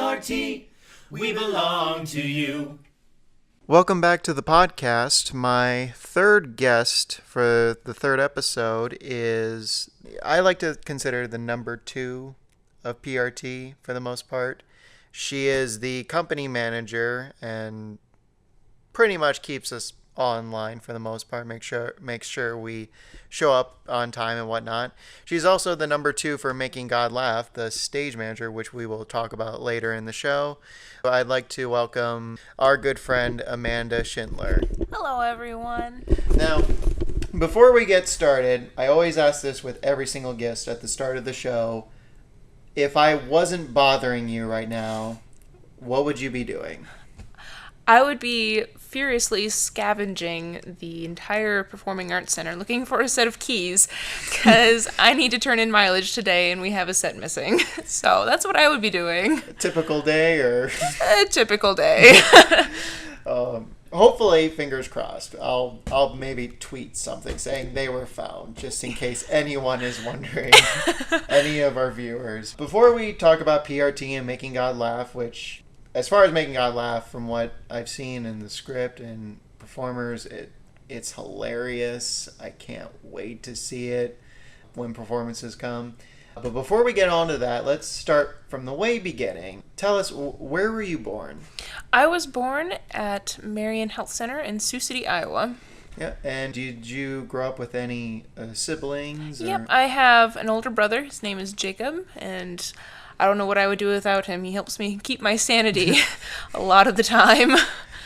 PRT, we belong to you. Welcome back to the podcast. My third guest for the third episode is, I like to consider the number 2 of PRT for the most part. She is the company manager and pretty much keeps us all in line for the most part, makes sure we show up on time and whatnot. She's also the number 2 for Making God Laugh, the stage manager, which we will talk about later in the show. I'd like to welcome our good friend Amanda Schindler. Hello, everyone. Now, before we get started, I always ask this with every single guest at the start of the show. If I wasn't bothering you right now, what would you be doing? I would be furiously scavenging the entire Performing Arts Center looking for a set of keys because I need to turn in mileage today and we have a set missing. So that's what I would be doing. A typical day or? A typical day. Hopefully, fingers crossed, I'll maybe tweet something saying they were found, just in case anyone is wondering, any of our viewers. Before we talk about PRT and Making God Laugh, which, as far as Making God Laugh, from what I've seen in the script and performers, it's hilarious. I can't wait to see it when performances come. But before we get on to that, let's start from the way beginning. Tell us, where were you born? I was born at Marion Health Center in Sioux City, Iowa. Yeah, and did you grow up with any siblings? Yep, I have an older brother. His name is Jacob, and I don't know what I would do without him. He helps me keep my sanity a lot of the time.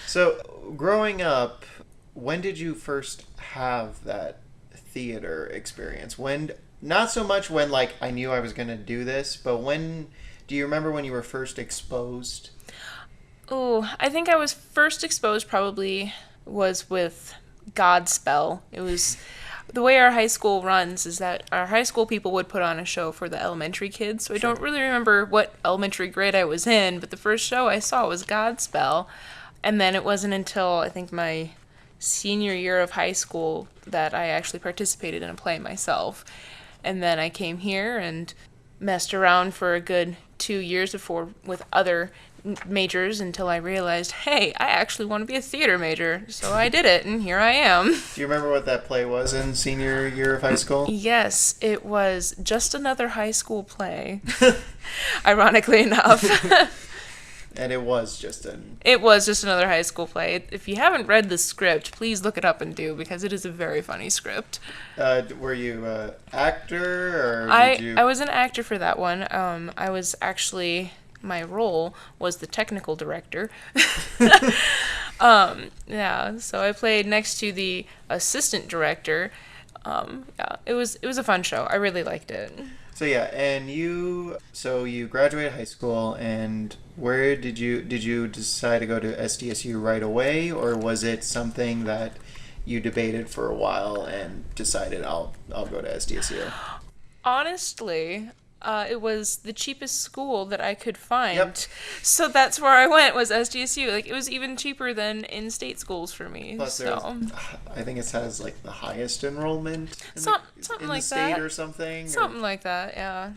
So, growing up, when did you first have that theater experience? Not so much when, I knew I was going to do this, but do you remember when you were first exposed? Oh, I think I was first exposed probably was with Godspell. It was the way our high school runs is that our high school people would put on a show for the elementary kids. So I don't really remember what elementary grade I was in, but the first show I saw was Godspell. And then it wasn't until I think my senior year of high school that I actually participated in a play myself. And then I came here and messed around for a good 2 years before with other majors until I realized, hey, I actually want to be a theater major. So I did it, and here I am. Do you remember what that play was in senior year of high school? Yes, it was Just Another High School Play, ironically enough. And it was just another high school play. If you haven't read the script, please look it up and do, because it is a very funny script. Were you an actor, or I was an actor for that one. I was actually, my role was the technical director. Yeah, so I played next to the assistant director. Yeah, it was a fun show. I really liked it. So yeah, and you graduated high school, and where did you decide to go to SDSU right away, or was it something that you debated for a while and decided I'll go to SDSU? Honestly, it was the cheapest school that I could find. Yep. So that's where I went, was SDSU. It was even cheaper than in-state schools for me. Plus, I think it has the highest enrollment in the state or something. Something like that, yeah.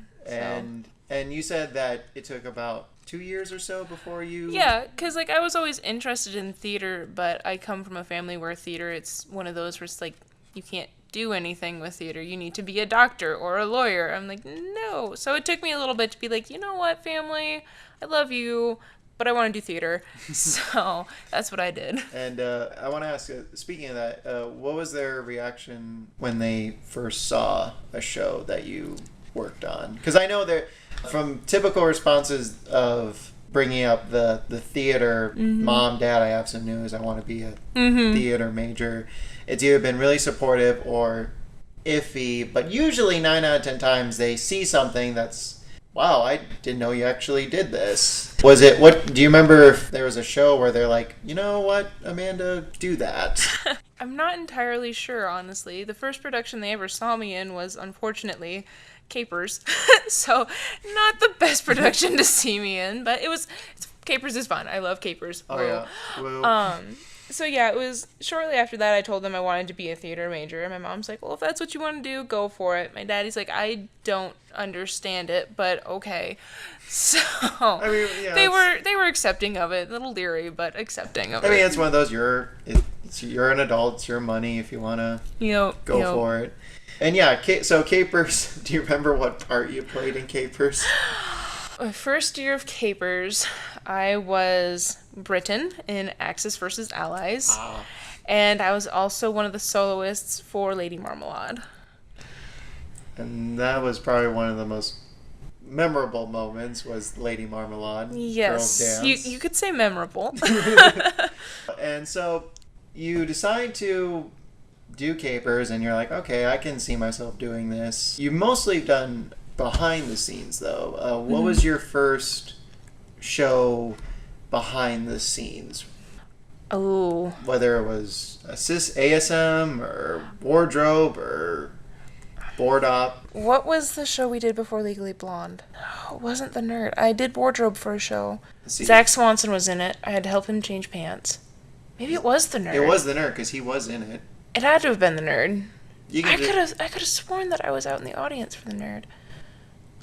And you said that it took about 2 years or so before you... Yeah, because I was always interested in theater, but I come from a family where theater, it's one of those where it's you can't do anything with theater. You need to be a doctor or a lawyer. I'm no. So it took me a little bit to be you know what, family, I love you, but I want to do theater. So that's what I did. And I want to ask, speaking of that, what was their reaction when they first saw a show that you worked on? Because I know that from typical responses of bringing up the theater, Mom, Dad, I have some news, I want to be a theater major, it's either been really supportive or iffy, but usually 9 out of 10 times they see something that's, wow, I didn't know you actually did this. Do you remember if there was a show where they're you know what, Amanda, do that? I'm not entirely sure, honestly. The first production they ever saw me in was, unfortunately, Capers. So, not the best production to see me in, but Capers is fun. I love Capers. Oh, yeah. Well. So yeah, it was shortly after that I told them I wanted to be a theater major. And my mom's like, well, if that's what you want to do, go for it. My daddy's like, I don't understand it, but okay. So I mean, yeah, they were accepting of it, a little leery, but accepting of it. I mean, it's one of those. You're an adult. It's your money. If you want to go for it. And yeah, so Capers. Do you remember what part you played in Capers? My first year of Capers, I was Britain in Axis versus Allies, and I was also one of the soloists for Lady Marmalade. And that was probably one of the most memorable moments was Lady Marmalade. Yes, Girls Dance. you could say memorable. And so you decide to do Capers, and you're like, okay, I can see myself doing this. You've mostly done behind the scenes, though. What was your first show behind the scenes? Oh. Whether it was ASM or wardrobe or board op. What was the show we did before Legally Blonde? Oh, it wasn't The Nerd. I did wardrobe for a show. Zach Swanson was in it. I had to help him change pants. Maybe it was The Nerd. It was The Nerd because he was in it. It had to have been The Nerd. I could could have sworn that I was out in the audience for The Nerd.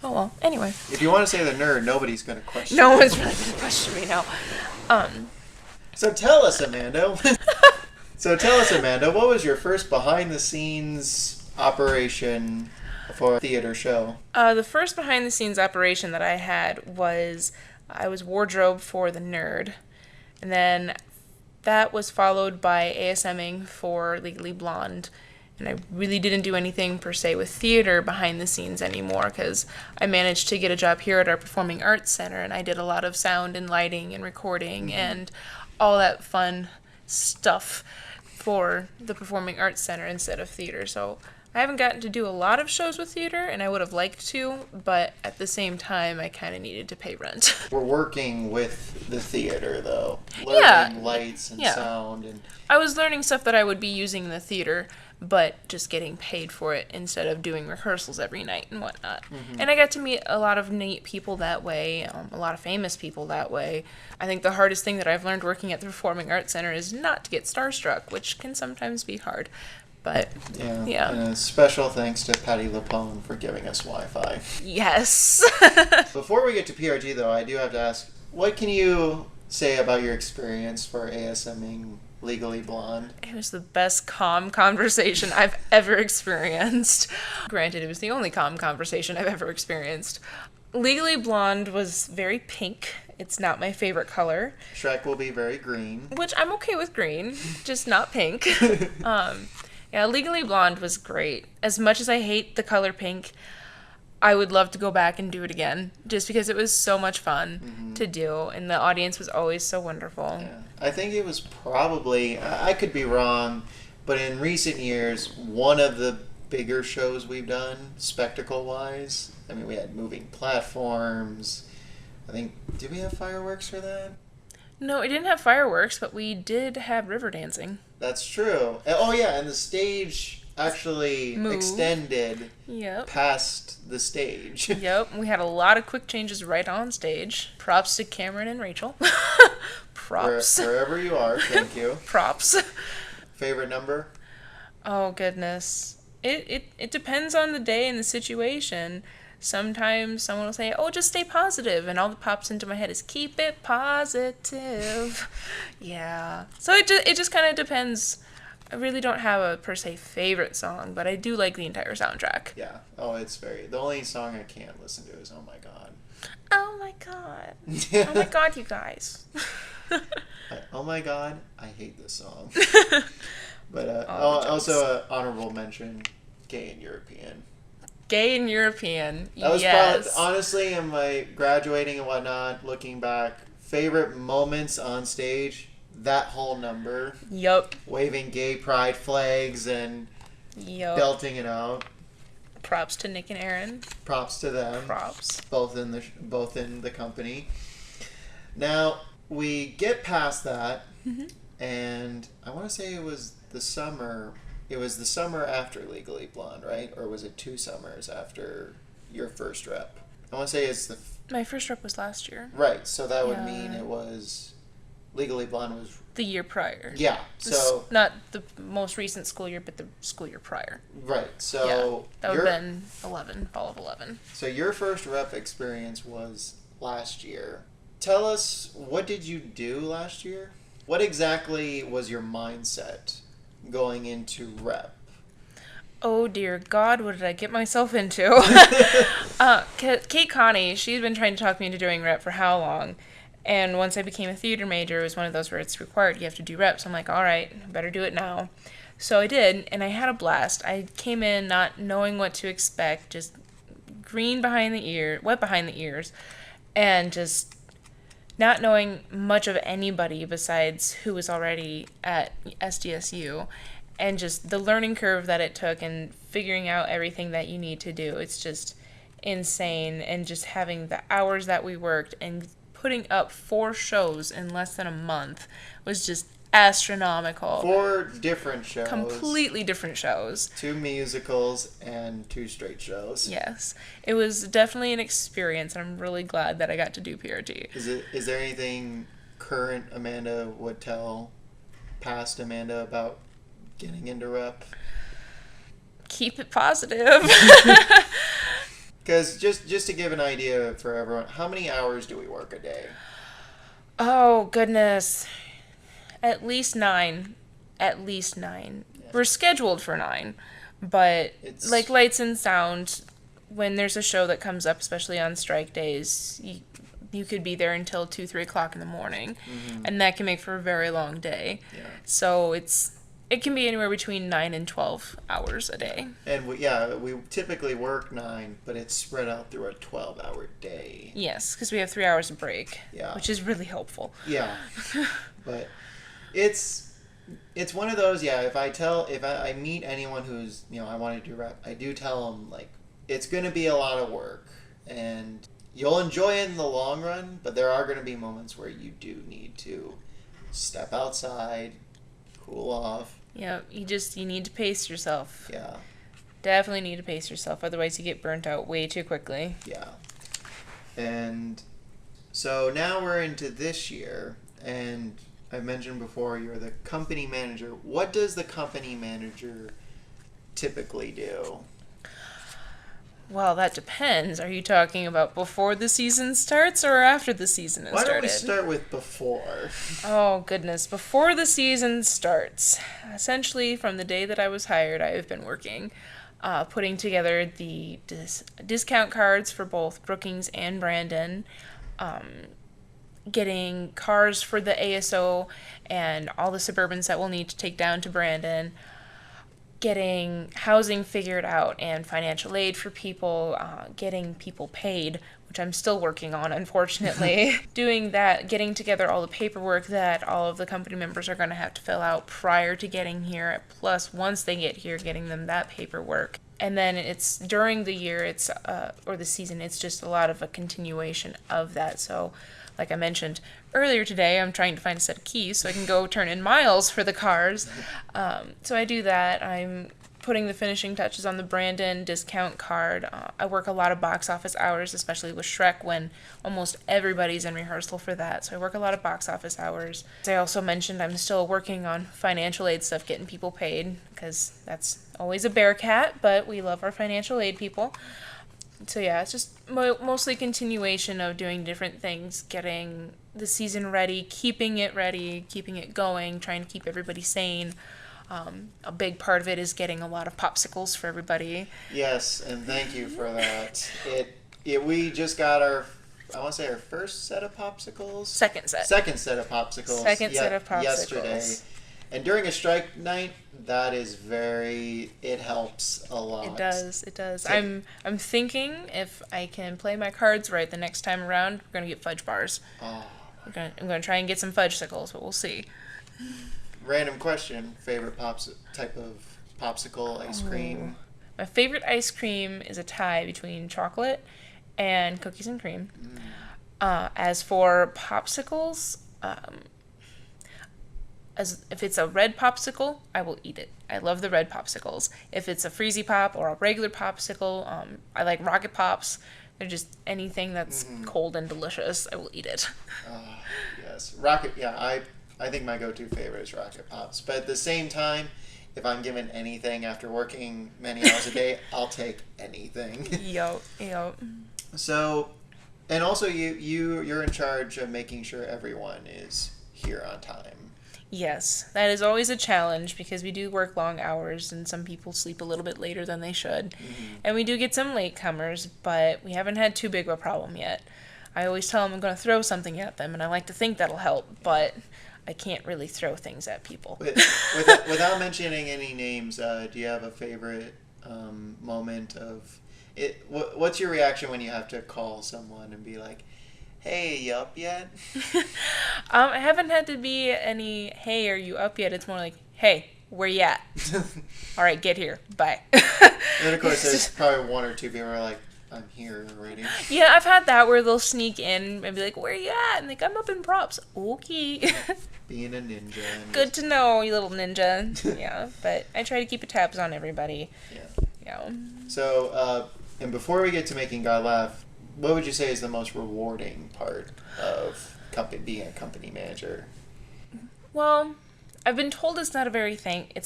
Oh well. Anyway. If you want to say The Nerd, nobody's going to question. No one's really going to question me now. So tell us, Amanda. What was your first behind-the-scenes operation for a theater show? The first behind-the-scenes operation that I had was I was wardrobe for The Nerd, and then that was followed by ASMing for Legally Blonde. And I really didn't do anything per se with theater behind the scenes anymore because I managed to get a job here at our Performing Arts Center, and I did a lot of sound and lighting and recording and all that fun stuff for the Performing Arts Center instead of theater. So I haven't gotten to do a lot of shows with theater, and I would have liked to, but at the same time, I kind of needed to pay rent. We're working with the theater, though. Learning lights and sound. And I was learning stuff that I would be using in the theater, but just getting paid for it instead of doing rehearsals every night and whatnot. And I got to meet a lot of neat people that way, a lot of famous people that way. I think the hardest thing that I've learned working at the Performing Arts Center is not to get starstruck, which can sometimes be hard. But, yeah. And a special thanks to Patty Lapone for giving us Wi-Fi. Yes. Before we get to PRT, though, I do have to ask, what can you say about your experience for ASMing Legally Blonde? It was the best calm conversation I've ever experienced. Granted, it was the only calm conversation I've ever experienced. Legally Blonde was very pink. It's not my favorite color. Shrek will be very green. Which I'm okay with green, just not pink. Yeah, Legally Blonde was great. As much as I hate the color pink, I would love to go back and do it again, just because it was so much fun to do, and the audience was always so wonderful. Yeah. I think it was probably, I could be wrong, but in recent years, one of the bigger shows we've done, spectacle-wise. I mean, we had moving platforms. I think, did we have fireworks for that? No, we didn't have fireworks, but we did have river dancing. That's true. Oh, yeah, and the stage actually extended past the stage. Yep, we had a lot of quick changes right on stage. Props to Cameron and Rachel. Props. Wherever you are, thank you. Props. Favorite number? Oh, goodness. It depends on the day and the situation. Sometimes someone will say, oh, just stay positive. And all that pops into my head is, keep it positive. Yeah. So it just kind of depends. I really don't have a, per se, favorite song, but I do like the entire soundtrack. Yeah. Oh, it's very... The only song I can't listen to is Oh My God. Oh my God. Oh my God, you guys. Oh my God, I hate this song. But also honorable mention, Gay and European. Gay and European. That was yes. probably, honestly, in my graduating and whatnot, looking back, favorite moments on stage, that whole number. Yup. Waving gay pride flags and belting it out. Props to Nick and Aaron. Props to them. Props. Both in the company. Now, we get past that, and I want to say it was the summer. It was the summer after Legally Blonde, right? Or was it 2 summers after your first rep? I want to say it's the... My first rep was last year. Right, so that would mean it was Legally Blonde was... The year prior. Yeah, so... Not the most recent school year, but the school year prior. Right, so... Yeah, that would have been 11, fall of 11. So your first rep experience was last year. Tell us, what did you do last year? What exactly was your mindset going into rep? Oh dear God, what did I get myself into? Kate Connie, she'd been trying to talk me into doing rep for how long? And once I became a theater major, it was one of those where it's required, you have to do reps. I'm like, all right, better do it now. So I did, and I had a blast. I came in not knowing what to expect, just wet behind the ears, and just not knowing much of anybody besides who was already at SDSU, and just the learning curve that it took and figuring out everything that you need to do. It's just insane, and just having the hours that we worked and putting up 4 shows in less than a month was just astronomical. 4 different shows. Completely different shows. 2 musicals and 2 straight shows. Yes. It was definitely an experience, and I'm really glad that I got to do PRT. Is there anything current Amanda would tell past Amanda about getting into rep? Keep it positive. Because just to give an idea for everyone, how many hours do we work a day? Oh, goodness. At least 9. At least 9. Yeah. We're scheduled for 9. But, like lights and sound, when there's a show that comes up, especially on strike days, you could be there until 2, 3 o'clock in the morning. Mm-hmm. And that can make for a very long day. Yeah. So it can be anywhere between 9 and 12 hours a day. And we typically work 9, but it's spread out through a 12-hour day. Yes, because we have 3 hours of break, yeah, which is really helpful. Yeah, but it's one of those. Yeah, if I meet anyone who's I want to do rep, I do tell them like it's going to be a lot of work, and you'll enjoy it in the long run, but there are going to be moments where you do need to step outside, cool off. Yeah, you need to pace yourself. Yeah. Definitely need to pace yourself, otherwise you get burnt out way too quickly. Yeah. And so now we're into this year, and I mentioned before you're the company manager. What does the company manager typically do? Well, that depends. Are you talking about before the season starts or after the season has started? Why don't we start with before? Oh, goodness. Before the season starts, essentially from the day that I was hired, I have been working, putting together the discount cards for both Brookings and Brandon, getting cars for the ASO and all the Suburbans that we'll need to take down to Brandon, getting housing figured out and financial aid for people, getting people paid, which I'm still working on, unfortunately. Doing that, getting together all the paperwork that all of the company members are going to have to fill out prior to getting here, plus once they get here, getting them that paperwork. And then it's during the year, or the season, it's just a lot of a continuation of that. So, like I mentioned earlier today, I'm trying to find a set of keys so I can go turn in miles for the cars. So I do that. I'm putting the finishing touches on the Brandon discount card. I work a lot of box office hours, especially with Shrek, when almost everybody's in rehearsal for that. So I work a lot of box office hours. As I also mentioned, I'm still working on financial aid stuff, getting people paid, because that's always a bear cat, but we love our financial aid people. So yeah, it's just mostly continuation of doing different things, getting the season ready, keeping it going, trying to keep everybody sane. A big part of it is getting a lot of popsicles for everybody. Yes, and thank you for that. We just got our first set of popsicles? Second set of popsicles. Yesterday. And during a strike night, it helps a lot. It does. I'm thinking if I can play my cards right the next time around, we're going to get fudge bars. Oh. I'm going to try and get some fudgesicles, but we'll see. Random question, favorite type of popsicle, ice cream? My favorite ice cream is a tie between chocolate and cookies and cream. As for popsicles, if it's a red popsicle, I will eat it. I love the red popsicles. If it's a Freezy Pop or a regular popsicle, I like Rocket Pops. They're just anything that's cold and delicious. I will eat it. Yes. Rocket, yeah, I think my go-to favorite is Rocket Pops. But at the same time, if I'm given anything after working many hours a day, I'll take anything. Yup. So, and also you're in charge of making sure everyone is here on time. Yes, that is always a challenge because we do work long hours and some people sleep a little bit later than they should. Mm-hmm. And we do get some latecomers, but we haven't had too big of a problem yet. I always tell them I'm going to throw something at them, and I like to think that'll help, but I can't really throw things at people. Without mentioning any names, do you have a favorite moment of it? What's your reaction when you have to call someone and be like, "Hey, you up yet?" I haven't had to be any, "Hey, are you up yet?" It's more like, "Hey, where you at?" "All right, get here. Bye." And of course, there's probably one or two people who are like, "I'm here already." Yeah, I've had that where they'll sneak in and be like, "Where you at?" And like, "I'm up in props." Okay. Being a ninja. Good to know, you little ninja. Yeah, but I try to keep tabs on everybody. Yeah. So, and before we get to making God laugh, what would you say is the most rewarding part of being a company manager? Well, I've been told it's a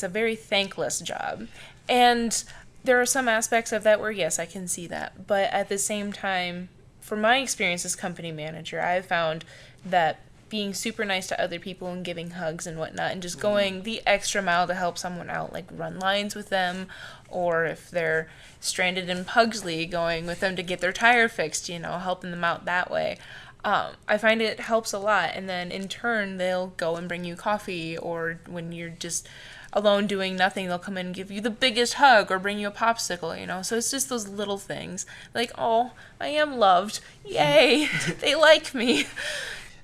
very thankless job. And there are some aspects of that where, yes, I can see that. But at the same time, from my experience as company manager, I've found that being super nice to other people and giving hugs and whatnot and just going the extra mile to help someone out, like run lines with them, or if they're stranded in Pugsley, going with them to get their tire fixed, helping them out that way. I find it helps a lot, and then in turn they'll go and bring you coffee, or when you're just alone doing nothing, they'll come in and give you the biggest hug or bring you a popsicle, so it's just those little things like, "Oh, I am loved, yay, they like me."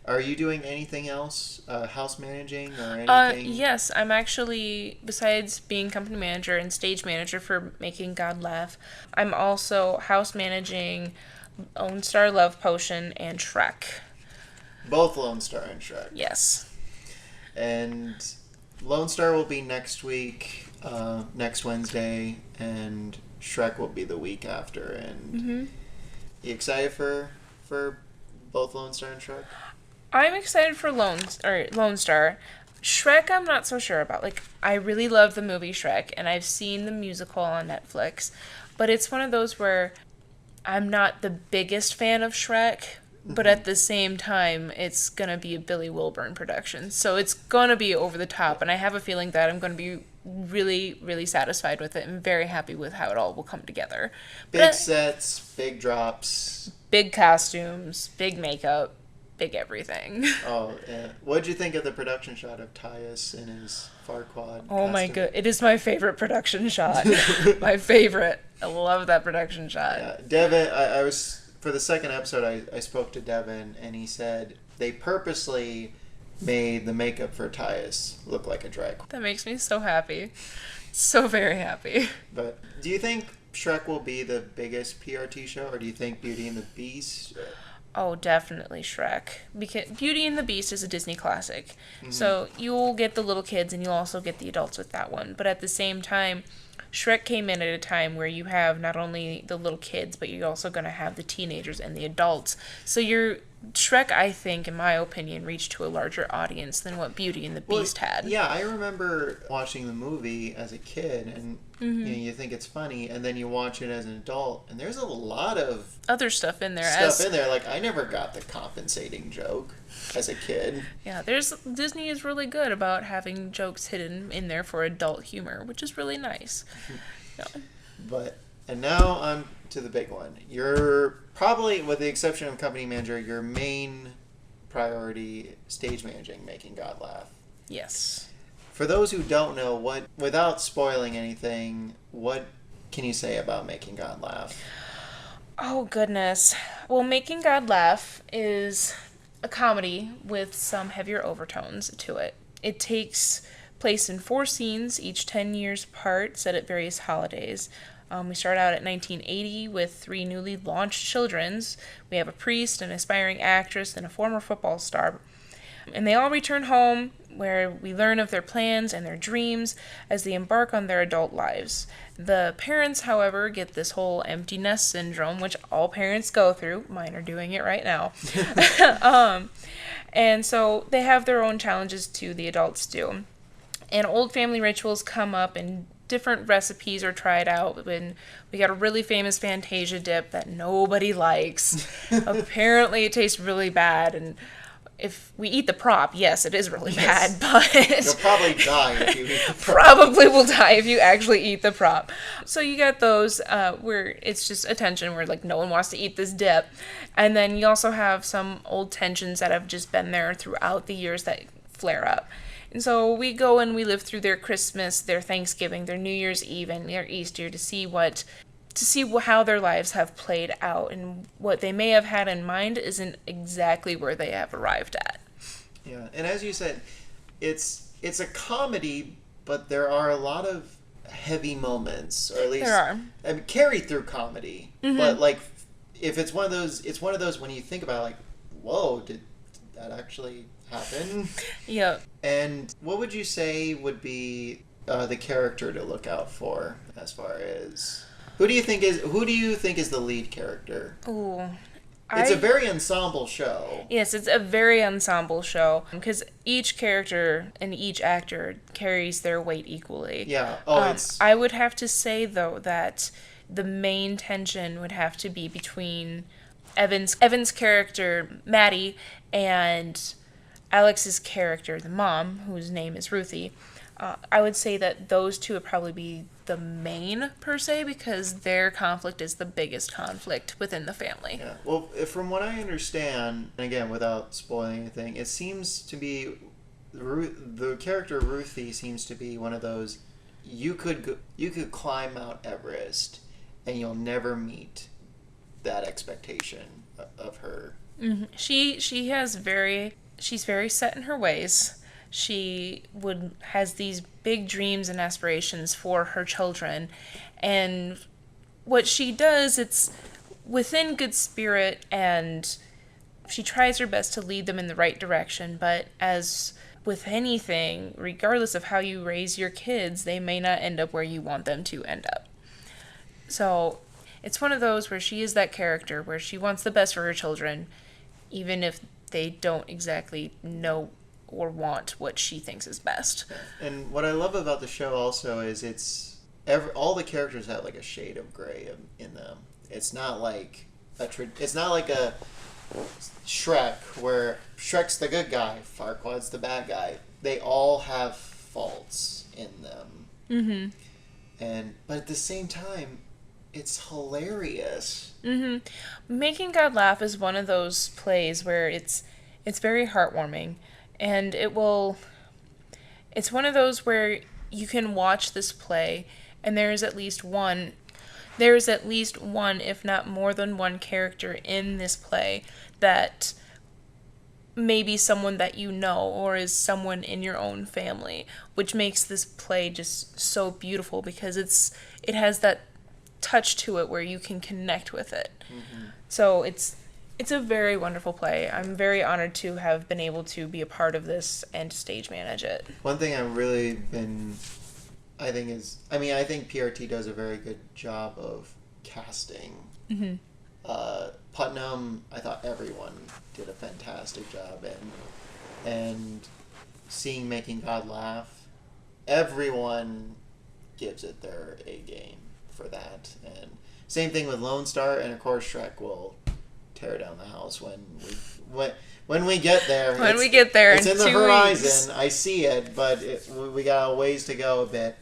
Are you doing anything else, house managing or anything? Yes, I'm actually, besides being company manager and stage manager for Making God Laugh, I'm also house managing Lone Star Love Potion and Shrek. Both Lone Star and Shrek. Yes. And Lone Star will be next week, next Wednesday, and Shrek will be the week after. And you excited for both Lone Star and Shrek? I'm excited for Lone Star. Shrek, I'm not so sure about. Like, I really love the movie Shrek, and I've seen the musical on Netflix, but it's one of those where I'm not the biggest fan of Shrek, but at the same time, it's gonna be a Billy Wilburn production, so it's gonna be over the top, and I have a feeling that I'm gonna be really, really satisfied with it and very happy with how it all will come together. Big sets, big drops. Big costumes, big makeup. Big everything. Oh, yeah. What'd you think of the production shot of Tyus in his Farquaad Oh my god, it is my favorite production shot. My favorite. I love that production shot. Yeah. Devin, I was, for the second episode, I spoke to Devin, and he said they purposely made the makeup for Tyus look like a drag queen. That makes me so happy. So very happy. But do you think Shrek will be the biggest PRT show, or do you think Beauty and the Beast? Oh, definitely Shrek. Because Beauty and the Beast is a Disney classic. So you'll get the little kids and you'll also get the adults with that one. But at the same time, Shrek came in at a time where you have not only the little kids, but you're also going to have the teenagers and the adults. So Shrek, I think, in my opinion, reached to a larger audience than what Beauty and the Beast had. Yeah, I remember watching the movie as a kid, and you think it's funny, and then you watch it as an adult, and there's a lot of other stuff in there. Like, I never got the compensating joke as a kid. Yeah, Disney is really good about having jokes hidden in there for adult humor, which is really nice. And now on to the big one. You're probably, with the exception of company manager, your main priority, stage managing, Making God Laugh. Yes. For those who don't know, without spoiling anything, what can you say about Making God Laugh? Oh, goodness. Well, Making God Laugh is a comedy with some heavier overtones to it. It takes place in 4 scenes, each 10 years apart, set at various holidays. We start out at 1980 with 3 newly launched childrens. We have a priest, an aspiring actress, and a former football star. And they all return home, where we learn of their plans and their dreams as they embark on their adult lives. The parents, however, get this whole empty nest syndrome, which all parents go through. Mine are doing it right now. And so they have their own challenges too, the adults do. And old family rituals come up and different recipes are tried out. When we got a really famous Fantasia dip that nobody likes. Apparently it tastes really bad, and if we eat the prop, yes, it is really bad, but You'll probably die if you eat the prop. Probably will die if you actually eat the prop. So you got those where it's just a tension where like no one wants to eat this dip. And then you also have some old tensions that have just been there throughout the years that flare up. And so we go and we live through their Christmas, their Thanksgiving, their New Year's Eve, and their Easter to see how their lives have played out, and what they may have had in mind isn't exactly where they have arrived at. Yeah, and as you said, it's a comedy, but there are a lot of heavy moments, or at least there are. I mean, carried through comedy. Mm-hmm. But like, if it's one of those when you think about it, like, whoa, did that actually happen? Yep. And what would you say would be the character to look out for as far as who do you think is the lead character? Ooh. It's a very ensemble show. Yes, it's a very ensemble show because each character and each actor carries their weight equally. Yeah. I would have to say though that the main tension would have to be between Evan's character Maddie and Alex's character, the mom, whose name is Ruthie. I would say that those two would probably be the main, per se, because their conflict is the biggest conflict within the family. Yeah. Well, from what I understand, and again, without spoiling anything, it seems to be the character Ruthie seems to be one of those you could climb Mount Everest and you'll never meet that expectation of her. Mm-hmm. She's very set in her ways. She has these big dreams and aspirations for her children, and what she does, it's within good spirit, and she tries her best to lead them in the right direction. But as with anything, regardless of how you raise your kids, they may not end up where you want them to end up. So it's one of those where she is that character where she wants the best for her children, even if they don't exactly know or want what she thinks is best. And what I love about the show also is all the characters have like a shade of gray in them. It's not like a Shrek where Shrek's the good guy, Farquaad's the bad guy. They all have faults in them. Mm-hmm. But at the same time, it's hilarious. Mm-hmm. Making God Laugh is one of those plays where it's very heartwarming. And it's one of those where you can watch this play and there is at least one, if not more than one character in this play that may be someone that you know or is someone in your own family, which makes this play just so beautiful because it has that touch to it where you can connect with it. Mm-hmm. So it's a very wonderful play. I'm very honored to have been able to be a part of this and to stage manage it. One thing I've really been, I think PRT does a very good job of casting. Mm-hmm. Putnam, I thought everyone did a fantastic job, and seeing Making God Laugh, everyone gives it their A game for that. And same thing with Lone Star, and of course Shrek will tear down the house when we get there. It's in the horizon. Weeks. I see it, but we got a ways to go a bit.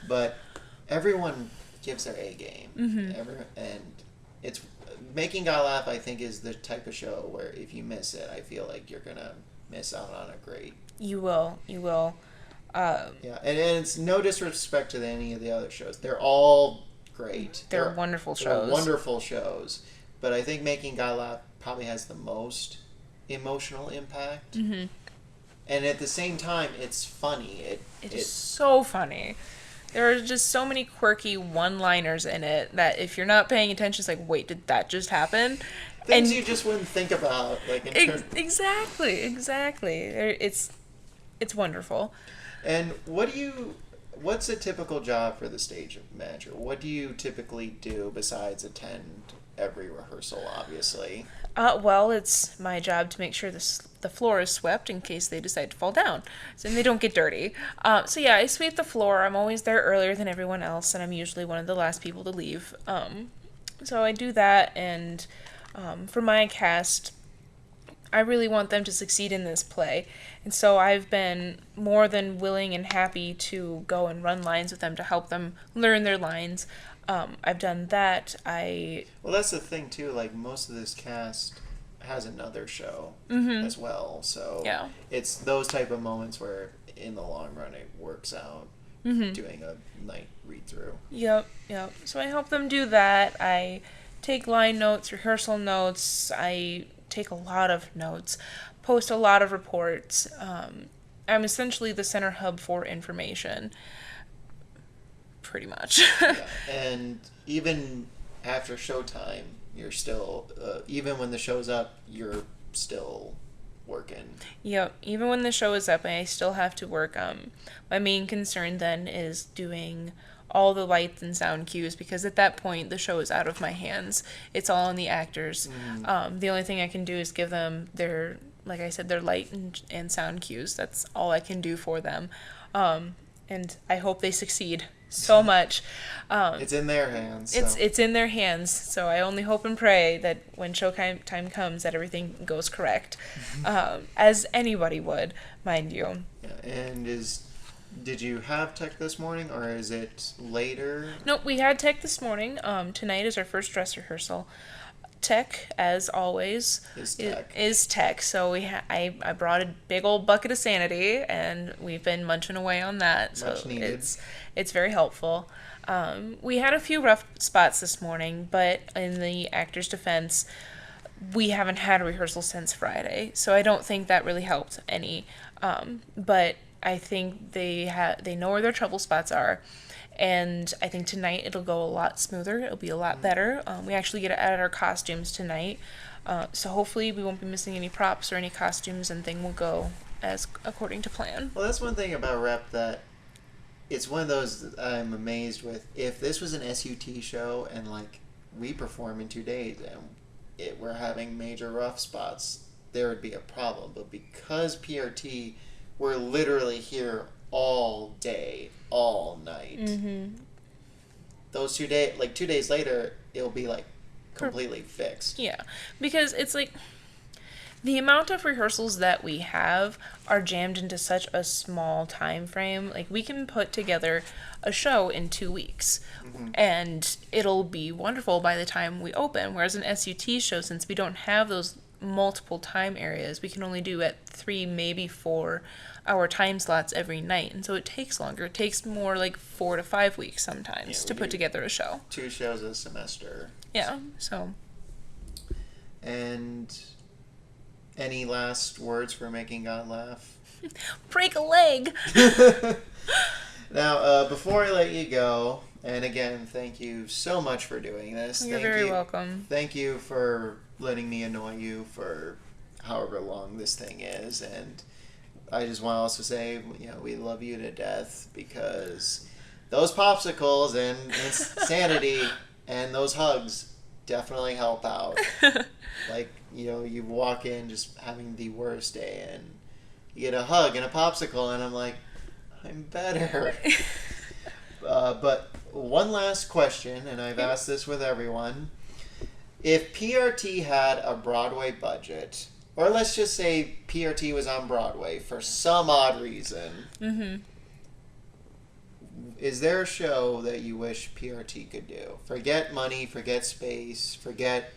But everyone gives their A game. Mm-hmm. And it's Making God Laugh, I think, is the type of show where if you miss it, I feel like you're gonna miss out on a great. You will. Yeah, and it's no disrespect to any of the other shows. They're all great. They're wonderful shows. Wonderful shows. But I think Making God Laugh probably has the most emotional impact. Mm-hmm. And at the same time, it's funny. It is so funny. There are just so many quirky one-liners in it that if you're not paying attention, it's like, wait, did that just happen? Things you just wouldn't think about. Exactly. It's wonderful. And what's a typical job for the stage manager? What do you typically do besides attend every rehearsal, obviously? Well, it's my job to make sure the floor is swept in case they decide to fall down, and they don't get dirty. So yeah, I sweep the floor. I'm always there earlier than everyone else, and I'm usually one of the last people to leave. So I do that, and for my cast, I really want them to succeed in this play. And so I've been more than willing and happy to go and run lines with them to help them learn their lines. I've done that. Well, that's the thing, too. Like, most of this cast has another show as well. So Yeah. it's those type of moments where, in the long run, it works out doing a night read-through. Yep. So I help them do that. I take line notes, rehearsal notes. I take a lot of notes, post a lot of reports. I'm essentially the center hub for information, pretty much. Yeah. And even after showtime, you're still, even when the show's up, you're still working. Yep, even when the show is up, I still have to work. My main concern then is doing all the lights and sound cues, because at that point the show is out of my hands. It's all on the actors. The only thing I can do is give them their, like I said, their light and sound cues. That's all I can do for them. And I hope they succeed so much. It's in their hands. It's in their hands, so I only hope and pray that when showtime comes that everything goes correct, as anybody would, mind you. Yeah. And did you have tech this morning, or is it later? Nope, we had tech this morning. Tonight is our first dress rehearsal. Tech, as always, is tech. So I brought a big old bucket of sanity, and we've been munching away on that. Much so needed. it's very helpful. We had a few rough spots this morning, but in the actor's defense, we haven't had a rehearsal since Friday, so I don't think that really helped any. But I think they know where their trouble spots are, and I think tonight it'll go a lot smoother. It'll be a lot better. We actually get to add our costumes tonight, so hopefully we won't be missing any props or any costumes, and thing will go as according to plan. Well, that's one thing about rep that it's one of those that I'm amazed with. If this was an SUT show and like we perform in 2 days and we're having major rough spots, there would be a problem. But because PRT, we're literally here all day, all night. Those 2 days, like 2 days later, it'll be like completely fixed. Yeah, because it's like the amount of rehearsals that we have are jammed into such a small time frame. Like, we can put together a show in 2 weeks, and it'll be wonderful by the time we open. Whereas an SUT show, since we don't have those multiple time areas, we can only do at 3, maybe 4 hour time slots every night, and so it takes longer. It takes more like 4 to 5 weeks sometimes to put together a show. 2 shows a semester. Yeah, so. And any last words for making God laugh? Break a leg! Now, before I let you go, and again, thank you so much for doing this. You're very welcome. Thank you for letting me annoy you for however long this thing is, and I just want to also say, we love you to death, because those popsicles and insanity and those hugs definitely help out. Like, you walk in just having the worst day, and you get a hug and a popsicle, and I'm like, I'm better. But one last question, and I've asked this with everyone. If PRT had a Broadway budget, or let's just say PRT was on Broadway for some odd reason, is there a show that you wish PRT could do? Forget money, forget space, forget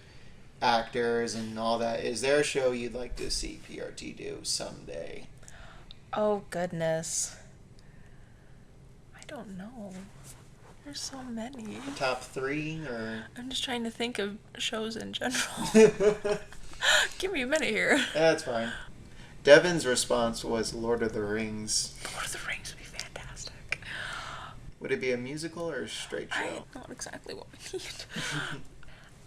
actors and all that. Is there a show you'd like to see PRT do someday? Oh, goodness. I don't know. There's so many. Top 3, or? I'm just trying to think of shows in general. Give me a minute here. That's fine. Devin's response was Lord of the Rings. Lord of the Rings would be fantastic. Would it be a musical or a straight show? I know exactly what we need.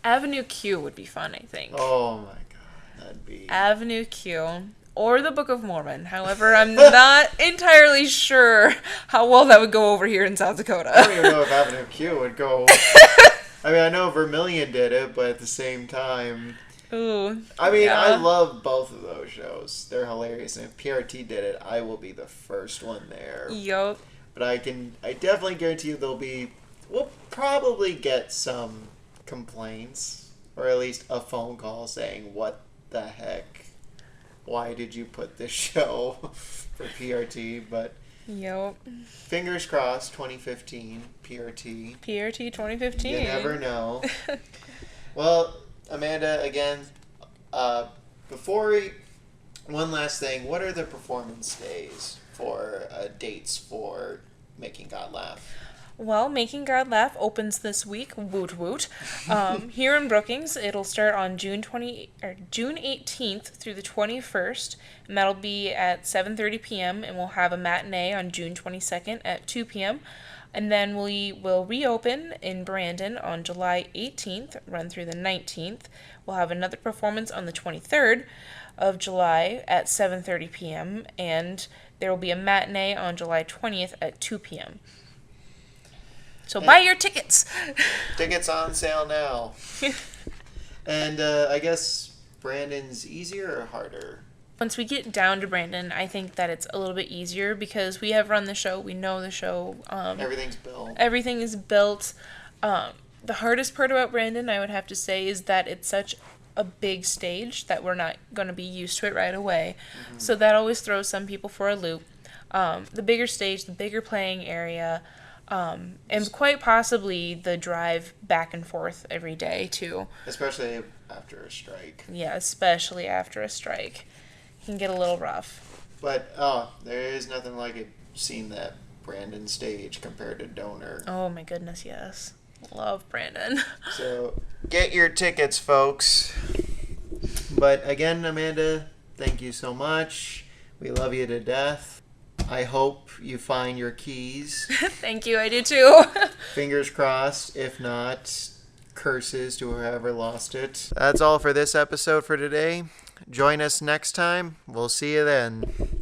Avenue Q would be fun, I think. Oh my god, that'd be... Avenue Q. Or the Book of Mormon. However, I'm not entirely sure how well that would go over here in South Dakota. I don't even know if Avenue Q would go... I mean, I know Vermilion did it, but at the same time... Ooh. I mean, yeah. I love both of those shows. They're hilarious. And if PRT did it, I will be the first one there. Yup. But I definitely guarantee you we'll probably get some complaints. Or at least a phone call saying, what the heck? Why did you put this show for PRT? But Yup. fingers crossed, 2015, PRT. PRT 2015. You never know. Well, Amanda, again, one last thing, what are the performance days for dates for Making God Laugh? Well, Making God Laugh opens this week. Woot woot. Here in Brookings, it'll start on June 18th through the 21st, and that'll be at 7:30 p.m. and we'll have a matinee on June 22nd at 2 p.m. And then we will reopen in Brandon on July 18th, run through the 19th. We'll have another performance on the 23rd of July at 7:30 p.m. and there will be a matinee on July 20th at 2 p.m. So buy your tickets. Tickets on sale now. And I guess Brandon's easier or harder? Once we get down to Brandon, I think that it's a little bit easier because we have run the show. We know the show. Everything's built. Everything is built. The hardest part about Brandon, I would have to say, is that it's such a big stage that we're not going to be used to it right away. Mm-hmm. So that always throws some people for a loop. The bigger stage, the bigger playing area, and quite possibly the drive back and forth every day, too. Especially after a strike. Yeah, especially after a strike. It can get a little rough. But, there is nothing like it, seeing that Brandon stage compared to Donor. Oh, my goodness, yes. Love Brandon. So, get your tickets, folks. But, again, Amanda, thank you so much. We love you to death. I hope you find your keys. Thank you, I do too. Fingers crossed. If not, curses to whoever lost it. That's all for this episode for today. Join us next time. We'll see you then.